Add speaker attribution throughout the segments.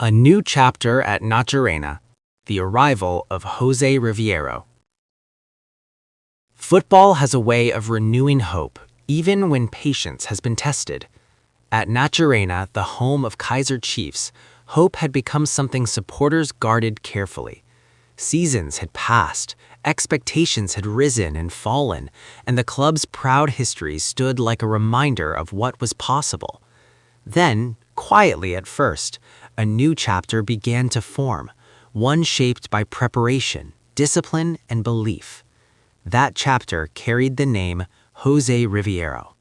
Speaker 1: A new chapter at Naturena, the arrival of Joseé Riveiro. Football has a way of renewing hope, even when patience has been tested. At Naturena, the home of Kaizer Chiefs, hope had become something supporters guarded carefully. Seasons had passed, expectations had risen and fallen, and the club's proud history stood like a reminder of what was possible. Then, quietly at first, a new chapter began to form, one shaped by preparation, discipline, and belief. That chapter carried the name Joseé Riveiro.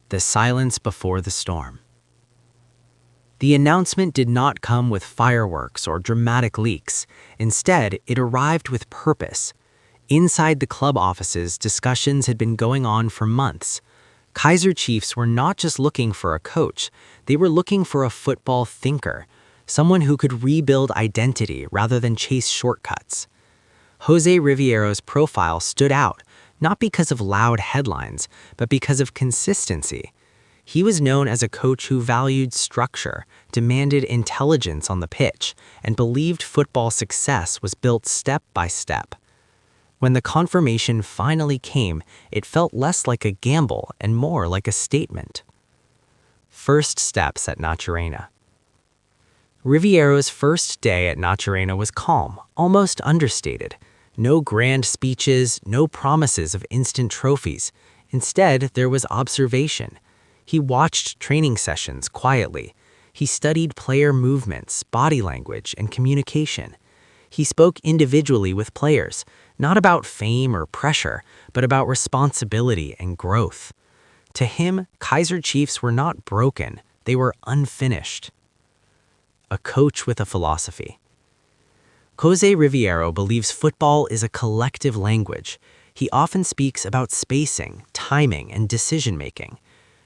Speaker 1: The silence before the storm. The announcement did not come with fireworks or dramatic leaks. Instead, it arrived with purpose. Inside the club offices, discussions had been going on for months. Kaizer Chiefs were not just looking for a coach, they were looking for a football thinker, someone who could rebuild identity rather than chase shortcuts. Joseé Riveiro's profile stood out, not because of loud headlines, but because of consistency. He was known as a coach who valued structure, demanded intelligence on the pitch, and believed football success was built step by step. When the confirmation finally came, it felt less like a gamble and more like a statement. First steps at Naturena. Riveiro's first day at Naturena was calm, almost understated. No grand speeches, no promises of instant trophies. Instead, there was observation. He watched training sessions quietly. He studied player movements, body language, and communication. He spoke individually with players, not about fame or pressure, but about responsibility and growth. To him, Kaizer Chiefs were not broken, they were unfinished. A coach with a philosophy. Joseé Riveiro believes football is a collective language. He often speaks about spacing, timing, and decision-making.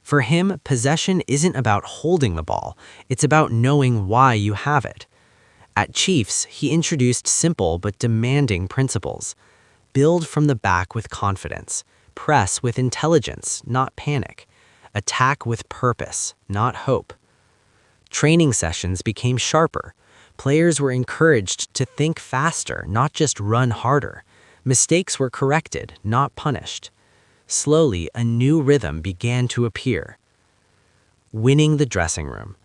Speaker 1: For him, possession isn't about holding the ball, it's about knowing why you have it. At Chiefs, he introduced simple but demanding principles. Build from the back with confidence. Press with intelligence, not panic. Attack with purpose, not hope. Training sessions became sharper. Players were encouraged to think faster, not just run harder. Mistakes were corrected, not punished. Slowly, a new rhythm began to appear. Winning the dressing room.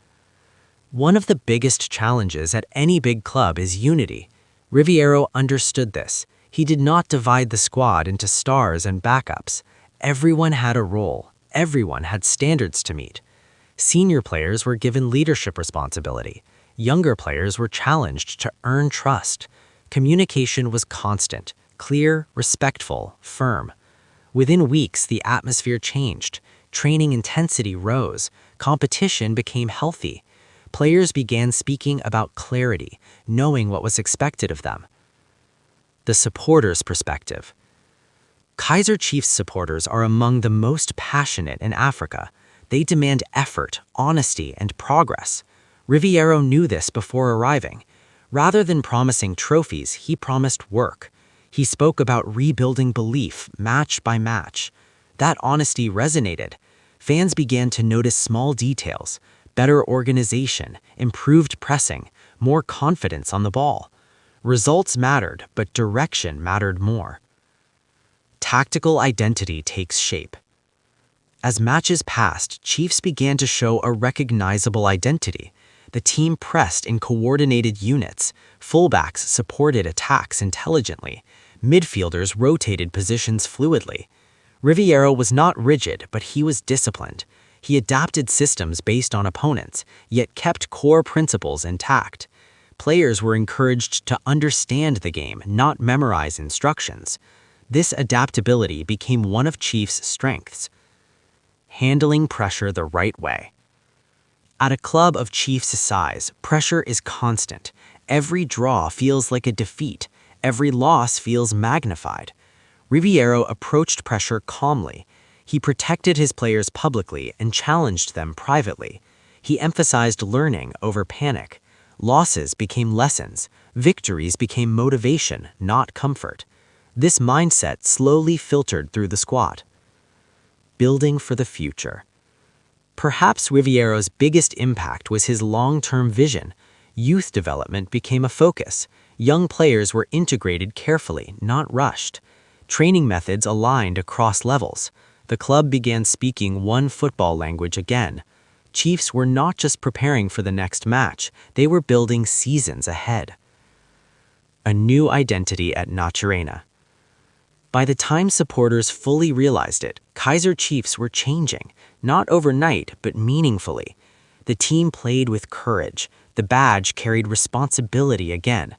Speaker 1: One of the biggest challenges at any big club is unity. Riveiro understood this. He did not divide the squad into stars and backups. Everyone had a role. Everyone had standards to meet. Senior players were given leadership responsibility. Younger players were challenged to earn trust. Communication was constant, clear, respectful, firm. Within weeks, the atmosphere changed. Training intensity rose. Competition became healthy. Players began speaking about clarity, knowing what was expected of them. The supporters' perspective. Kaizer Chiefs supporters are among the most passionate in Africa. They demand effort, honesty, and progress. Riveiro knew this before arriving. Rather than promising trophies, he promised work. He spoke about rebuilding belief, match by match. That honesty resonated. Fans began to notice small details. Better organization, improved pressing, more confidence on the ball. Results mattered, but direction mattered more. Tactical identity takes shape. As matches passed, Chiefs began to show a recognizable identity. The team pressed in coordinated units. Fullbacks supported attacks intelligently. Midfielders rotated positions fluidly. Riveiro was not rigid, but he was disciplined. He adapted systems based on opponents, yet kept core principles intact. Players were encouraged to understand the game, not memorize instructions. This adaptability became one of Chiefs' strengths. Handling pressure the right way. At a club of Chiefs' size, pressure is constant. Every draw feels like a defeat. Every loss feels magnified. Riveiro approached pressure calmly. He protected his players publicly and challenged them privately. He emphasized learning over panic. Losses became lessons. Victories became motivation, not comfort. This mindset slowly filtered through the squad. Building for the future. Perhaps Riviero's biggest impact was his long-term vision. Youth development became a focus. Young players were integrated carefully, not rushed. Training methods aligned across levels. The club began speaking one football language again. Chiefs were not just preparing for the next match, they were building seasons ahead. A new identity at Naturena. By the time supporters fully realized it, Kaizer Chiefs were changing, not overnight, but meaningfully. The team played with courage. The badge carried responsibility again.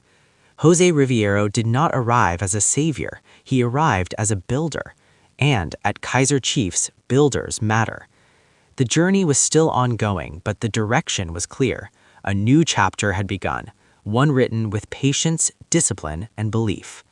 Speaker 1: José Riveiro did not arrive as a savior, he arrived as a builder. And at Kaizer Chiefs, builders matter. The journey was still ongoing, but the direction was clear. A new chapter had begun, one written with patience, discipline, and belief.